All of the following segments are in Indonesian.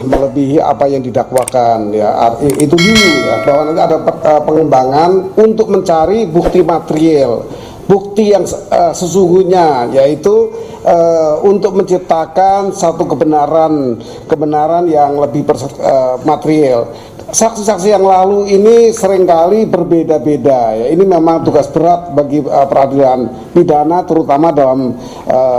melebihi apa yang didakwakan ya. Itu dulu ya, bahwa nanti ada pengembangan untuk mencari bukti material, bukti yang sesungguhnya, yaitu untuk menciptakan satu kebenaran yang lebih material. Saksi-saksi yang lalu ini seringkali berbeda-beda ya. Ini memang tugas berat bagi peradilan pidana, terutama dalam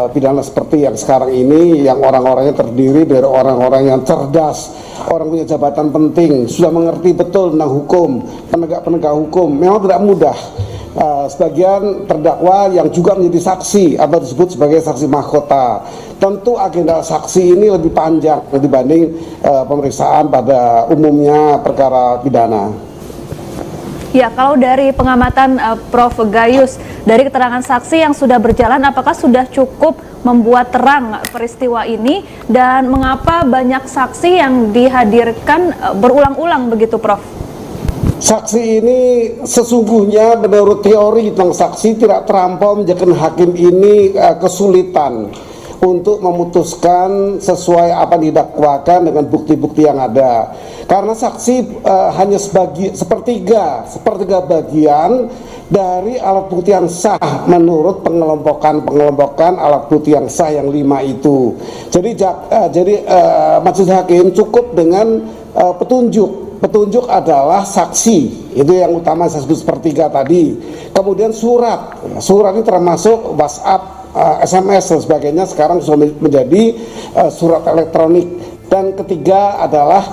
pidana seperti yang sekarang ini, yang orang-orangnya terdiri dari orang-orang yang cerdas, orang punya jabatan penting, sudah mengerti betul tentang hukum, penegak-penegak hukum. Memang tidak mudah. Sebagian terdakwa yang juga menjadi saksi atau disebut sebagai saksi mahkota. Tentu agenda saksi ini lebih panjang dibanding pemeriksaan pada umumnya perkara pidana. Ya, kalau dari pengamatan Prof. Gayus, dari keterangan saksi yang sudah berjalan, apakah sudah cukup membuat terang peristiwa ini, dan mengapa banyak saksi yang dihadirkan berulang-ulang begitu, Prof? Saksi ini sesungguhnya menurut teori tentang saksi tidak terlampau menjadikan hakim ini kesulitan untuk memutuskan sesuai apa yang didakwakan dengan bukti-bukti yang ada. Karena saksi hanya sepertiga bagian dari alat bukti yang sah menurut pengelompokan alat bukti yang sah yang 5 itu. Jadi majelis hakim cukup dengan petunjuk. Petunjuk adalah saksi, itu yang utama saya sebut sepertiga tadi. Kemudian surat ini termasuk WhatsApp, SMS dan sebagainya, sekarang sudah menjadi surat elektronik. Dan ketiga adalah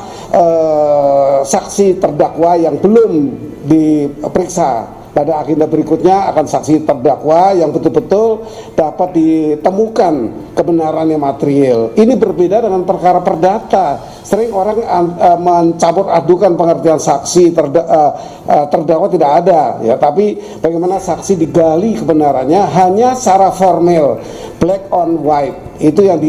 saksi terdakwa yang belum diperiksa. Pada agenda berikutnya akan saksi terdakwa yang betul-betul dapat ditemukan kebenarannya material. Ini berbeda dengan perkara perdata. Sering orang mencampur adukan pengertian saksi terdakwa tidak ada ya, tapi bagaimana saksi digali kebenarannya hanya secara formal, black on white. Itu yang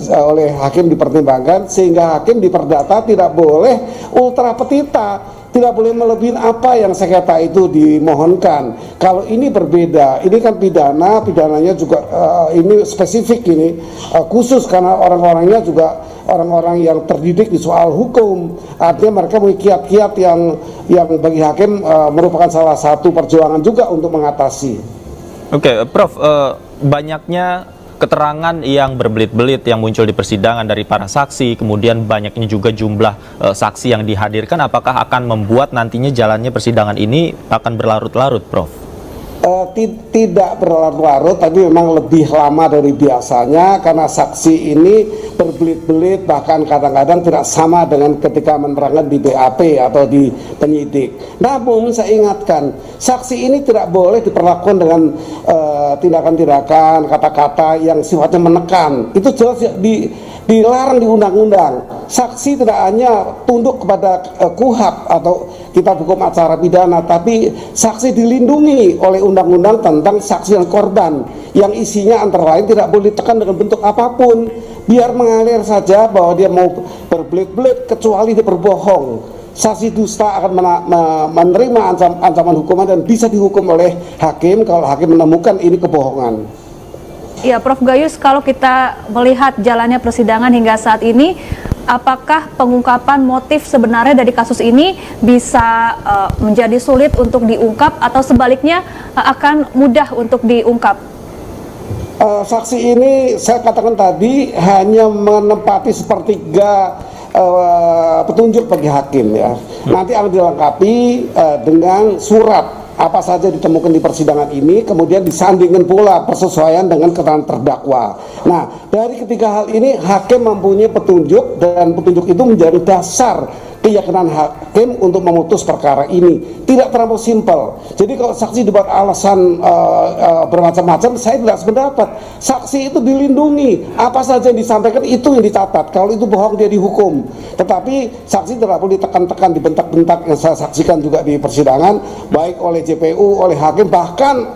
oleh hakim dipertimbangkan, sehingga hakim di perdata tidak boleh ultra petita, tidak boleh melebihi apa yang sengketa itu dimohonkan. Kalau ini berbeda, ini kan pidananya juga ini spesifik, ini khusus karena orang-orangnya juga orang-orang yang terdidik di soal hukum. Artinya mereka memiliki kiat-kiat yang bagi hakim merupakan salah satu perjuangan juga untuk mengatasi. Oke, Prof, banyaknya keterangan yang berbelit-belit yang muncul di persidangan dari para saksi, kemudian banyaknya juga jumlah saksi yang dihadirkan, apakah akan membuat nantinya jalannya persidangan ini akan berlarut-larut, Prof? Tidak berlarut-larut, tapi memang lebih lama dari biasanya karena saksi ini berbelit-belit, bahkan kadang-kadang tidak sama dengan ketika menerangkan di BAP atau di penyidik. Namun saya ingatkan, saksi ini tidak boleh diperlakukan dengan tindakan-tindakan, kata-kata yang sifatnya menekan. Itu jelas dilarang di undang-undang. Saksi tidak hanya tunduk kepada KUHP atau kitab hukum acara pidana, tapi saksi dilindungi oleh undang-undang tentang saksi dan korban, yang isinya antara lain tidak boleh ditekan dengan bentuk apapun, biar mengalir saja bahwa dia mau berbelit-belit, kecuali dia berbohong. Saksi dusta akan menerima ancaman hukuman dan bisa dihukum oleh hakim kalau hakim menemukan ini kebohongan. Ya, Prof. Gayus, kalau kita melihat jalannya persidangan hingga saat ini, apakah pengungkapan motif sebenarnya dari kasus ini bisa menjadi sulit untuk diungkap, atau sebaliknya akan mudah untuk diungkap? Saksi ini saya katakan tadi hanya menempati sepertiga petunjuk bagi hakim ya. Nanti akan dilengkapi dengan surat apa saja ditemukan di persidangan ini, kemudian disandingkan pula persesuaian dengan keterangan terdakwa. Nah, dari ketiga hal ini hakim mempunyai petunjuk, dan petunjuk itu menjadi dasar keyakinan hakim untuk memutus perkara ini. Tidak terlalu simpel. Jadi kalau saksi dibuat alasan bermacam-macam, saya tidak sependapat. Saksi itu dilindungi, apa saja yang disampaikan itu yang dicatat. Kalau itu bohong, dia dihukum. Tetapi saksi tidak perlu ditekan-tekan, dibentak-bentak, yang saya saksikan juga di persidangan, baik oleh JPU, oleh hakim, bahkan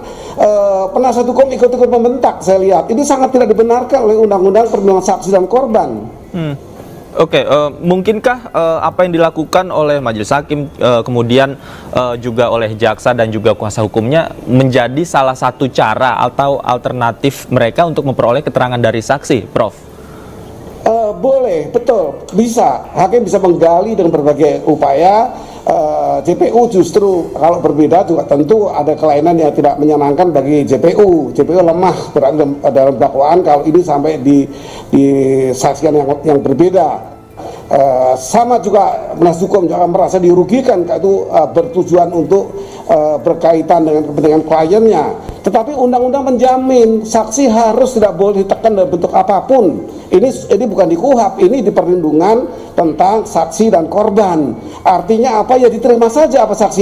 penasihat hukum ikut-ikut membentak. Saya lihat ini sangat tidak dibenarkan oleh Undang-Undang Perlindungan Saksi dan Korban. Oke, mungkinkah apa yang dilakukan oleh majelis hakim, kemudian juga oleh jaksa dan juga kuasa hukumnya menjadi salah satu cara atau alternatif mereka untuk memperoleh keterangan dari saksi, Prof? Boleh, betul, bisa. Hakim bisa menggali dengan berbagai upaya. JPU justru kalau berbeda juga tentu ada kelainan yang tidak menyenangkan bagi JPU. JPU lemah berada dalam dakwaan kalau ini sampai disaksikan yang berbeda. Sama juga penasihat hukum jangan merasa dirugikan, itu bertujuan untuk berkaitan dengan kepentingan kliennya. Tetapi undang-undang menjamin saksi harus tidak boleh ditekan dalam bentuk apapun. Ini bukan di KUHP, ini di perlindungan tentang saksi dan korban. Artinya apa, ya diterima saja apa saksi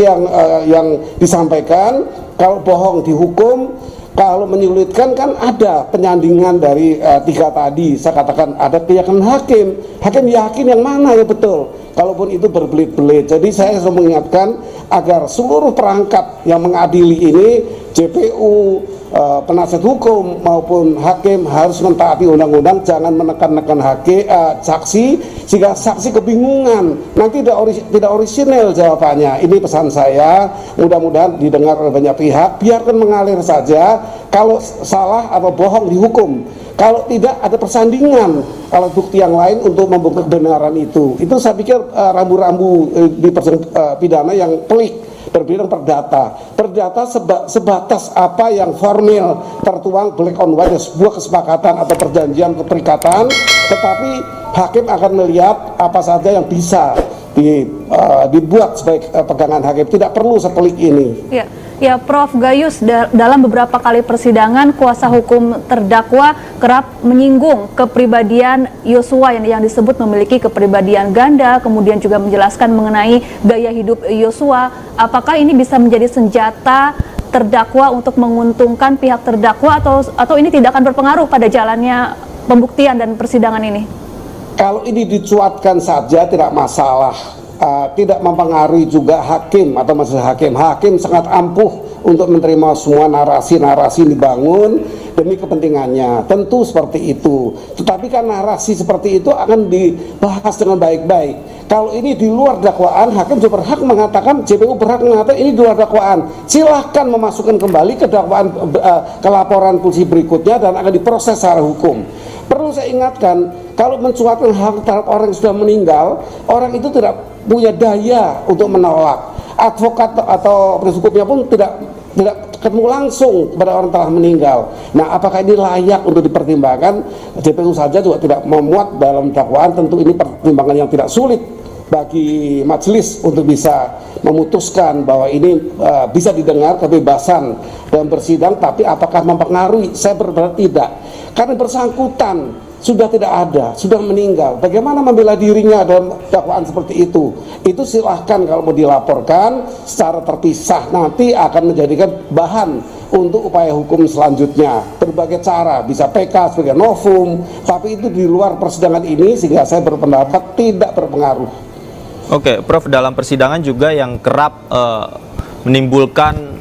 yang disampaikan. Kalau bohong dihukum, kalau menyulitkan kan ada penyandingan dari tiga tadi. Saya katakan ada keyakinan hakim. Hakim yakin yang mana yang betul, kalaupun itu berbelit-belit. Jadi saya selalu mengingatkan agar seluruh perangkat yang mengadili ini, JPU, penasihat hukum maupun hakim harus mentaati undang-undang, jangan menekan-nekan saksi sehingga saksi kebingungan, nanti tidak orisinal jawabannya. Ini pesan saya, mudah-mudahan didengar oleh banyak pihak. Biarkan mengalir saja, kalau salah atau bohong dihukum, kalau tidak ada persandingan alat bukti yang lain untuk membuktikan kebenaran itu. Itu saya pikir rambu-rambu di persidangan pidana yang pelik. Berbeda perdata. Perdata sebatas apa yang formal tertuang black on white, sebuah kesepakatan atau perjanjian atau perikatan, tetapi hakim akan melihat apa saja yang bisa dibuat sebagai pegangan hakim. Tidak perlu sepelik ini. Ya, Prof Gayus, dalam beberapa kali persidangan kuasa hukum terdakwa kerap menyinggung kepribadian Yosua yang disebut memiliki kepribadian ganda, kemudian juga menjelaskan mengenai gaya hidup Yosua. Apakah ini bisa menjadi senjata terdakwa untuk menguntungkan pihak terdakwa atau ini tidak akan berpengaruh pada jalannya pembuktian dan persidangan ini? Kalau ini dicuatkan saja tidak masalah. Tidak mempengaruhi juga hakim atau majelis hakim. Hakim sangat ampuh untuk menerima semua narasi-narasi dibangun demi kepentingannya. Tentu seperti itu. Tetapi kan narasi seperti itu akan dibahas dengan baik-baik. Kalau ini di luar dakwaan, hakim juga berhak mengatakan, JPU berhak mengatakan ini di luar dakwaan. Silahkan memasukkan kembali ke dakwaan, ke laporan polisi berikutnya dan akan diproses secara hukum. Perlu saya ingatkan, kalau mencuatkan hak terhadap orang yang sudah meninggal, orang itu tidak punya daya untuk menolak. Advokat atau penasihat hukumnya pun tidak ketemu langsung kepada orang telah meninggal. Nah, apakah ini layak untuk dipertimbangkan? JPU saja juga tidak memuat dalam dakwaan. Tentu ini pertimbangan yang tidak sulit bagi majelis untuk bisa memutuskan bahwa ini bisa didengar kebebasan dalam bersidang, tapi apakah mempengaruhi? Saya berpendapat tidak, karena bersangkutan sudah tidak ada, sudah meninggal. Bagaimana membela dirinya dalam dakwaan seperti itu? Itu silahkan kalau mau dilaporkan secara terpisah, nanti akan menjadikan bahan untuk upaya hukum selanjutnya. Berbagai cara, bisa PK sebagai novum, tapi itu di luar persidangan ini, sehingga saya berpendapat tidak berpengaruh. Oke, Prof, dalam persidangan juga yang kerap menimbulkan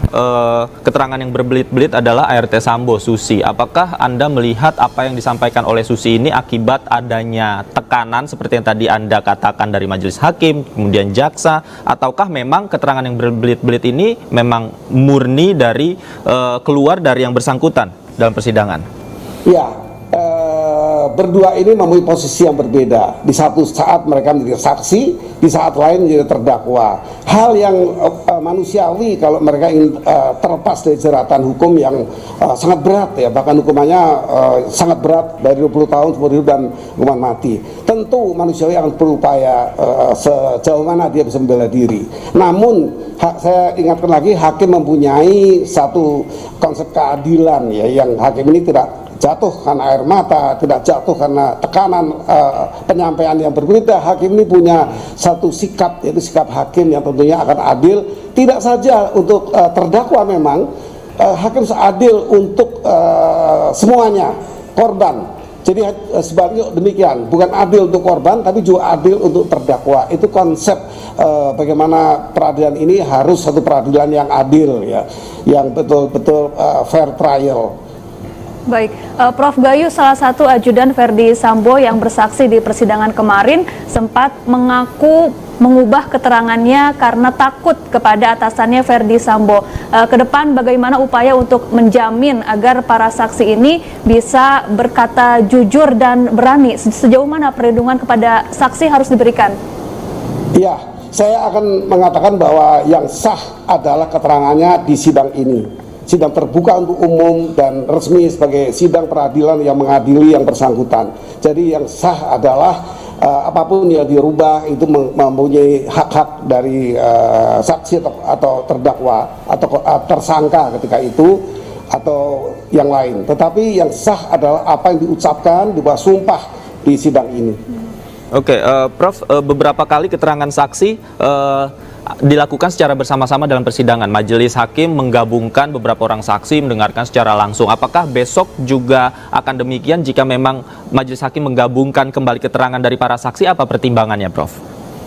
keterangan yang berbelit-belit adalah ART Sambo, Susi. Apakah Anda melihat apa yang disampaikan oleh Susi ini akibat adanya tekanan seperti yang tadi Anda katakan dari majelis hakim, kemudian jaksa, ataukah memang keterangan yang berbelit-belit ini memang murni dari keluar dari yang bersangkutan dalam persidangan? Ya, berdua ini mempunyai posisi yang berbeda. Di satu saat mereka menjadi saksi, di saat lain menjadi terdakwa. Hal yang manusiawi kalau mereka ingin terlepas dari jeratan hukum yang sangat berat, ya, bahkan hukumannya sangat berat dari 20 tahun seumur hidup dan hukuman mati. Tentu manusiawi akan berupaya sejauh mana dia bisa membela diri. Namun saya ingatkan lagi, hakim mempunyai satu konsep keadilan, ya, yang hakim ini tidak jatuh karena air mata, tidak jatuh karena tekanan penyampaian yang berbeda. Hakim ini punya satu sikap, yaitu sikap hakim yang tentunya akan adil, tidak saja untuk terdakwa. Memang hakim seadil untuk semuanya, korban. Jadi sebaliknya demikian, bukan adil untuk korban tapi juga adil untuk terdakwa. Itu konsep bagaimana peradilan ini harus satu peradilan yang adil, ya, yang betul-betul fair trial. Baik, Prof Gayus, salah satu ajudan Verdi Sambo yang bersaksi di persidangan kemarin sempat mengaku mengubah keterangannya karena takut kepada atasannya Verdi Sambo. Ke depan bagaimana upaya untuk menjamin agar para saksi ini bisa berkata jujur dan berani? Sejauh mana perlindungan kepada saksi harus diberikan? Ya, saya akan mengatakan bahwa yang sah adalah keterangannya di sidang ini. Sidang terbuka untuk umum dan resmi sebagai sidang peradilan yang mengadili yang bersangkutan. Jadi yang sah adalah apapun yang dirubah itu mempunyai hak-hak dari saksi atau terdakwa atau tersangka ketika itu atau yang lain. Tetapi yang sah adalah apa yang diucapkan di bawah sumpah di sidang ini. Oke, Prof, beberapa kali keterangan saksi dilakukan secara bersama-sama dalam persidangan. Majelis hakim menggabungkan beberapa orang saksi mendengarkan secara langsung. Apakah besok juga akan demikian jika memang majelis hakim menggabungkan kembali keterangan dari para saksi? Apa pertimbangannya, Prof?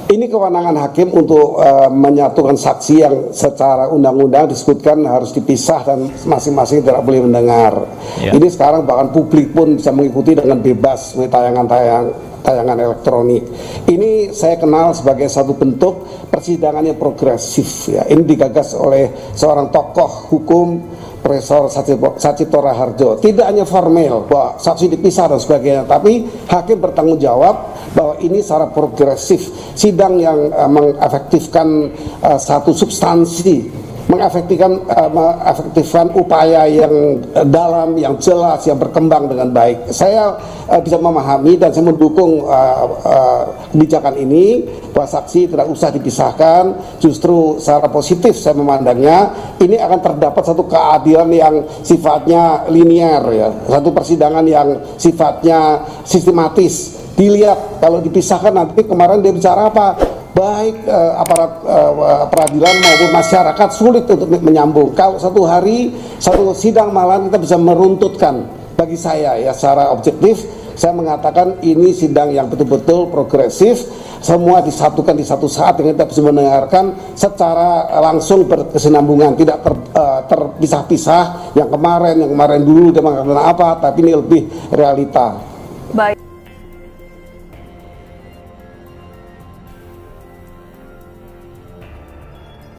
Ini kewenangan hakim untuk menyatukan saksi yang secara undang-undang disebutkan harus dipisah dan masing-masing tidak boleh mendengar. Ya. Ini sekarang bahkan publik pun bisa mengikuti dengan bebas tayangan elektronik. Ini saya kenal sebagai satu bentuk persidangan yang progresif. Ya. Ini digagas oleh seorang tokoh hukum, Profesor Sachito Raharjo. Tidak hanya formal bahwa saksi dipisah dan sebagainya, tapi hakim bertanggung jawab bahwa ini secara progresif, sidang yang mengefektifkan satu substansi, mengefektifkan upaya yang dalam, yang jelas, yang berkembang dengan baik. Saya bisa memahami dan saya mendukung kebijakan ini bahwa saksi tidak usah dipisahkan. Justru secara positif saya memandangnya ini akan terdapat satu keadilan yang sifatnya linear, ya, satu persidangan yang sifatnya sistematis. Dilihat kalau dipisahkan nanti kemarin dia bicara apa, baik aparat peradilan maupun masyarakat sulit untuk menyambung. Kalau satu hari, satu sidang malam kita bisa meruntutkan, bagi saya ya secara objektif, saya mengatakan ini sidang yang betul-betul progresif, semua disatukan di satu saat dengan kita bisa mendengarkan secara langsung berkesinambungan, tidak terpisah-pisah yang kemarin dulu dia mengatakan apa, tapi ini lebih realita.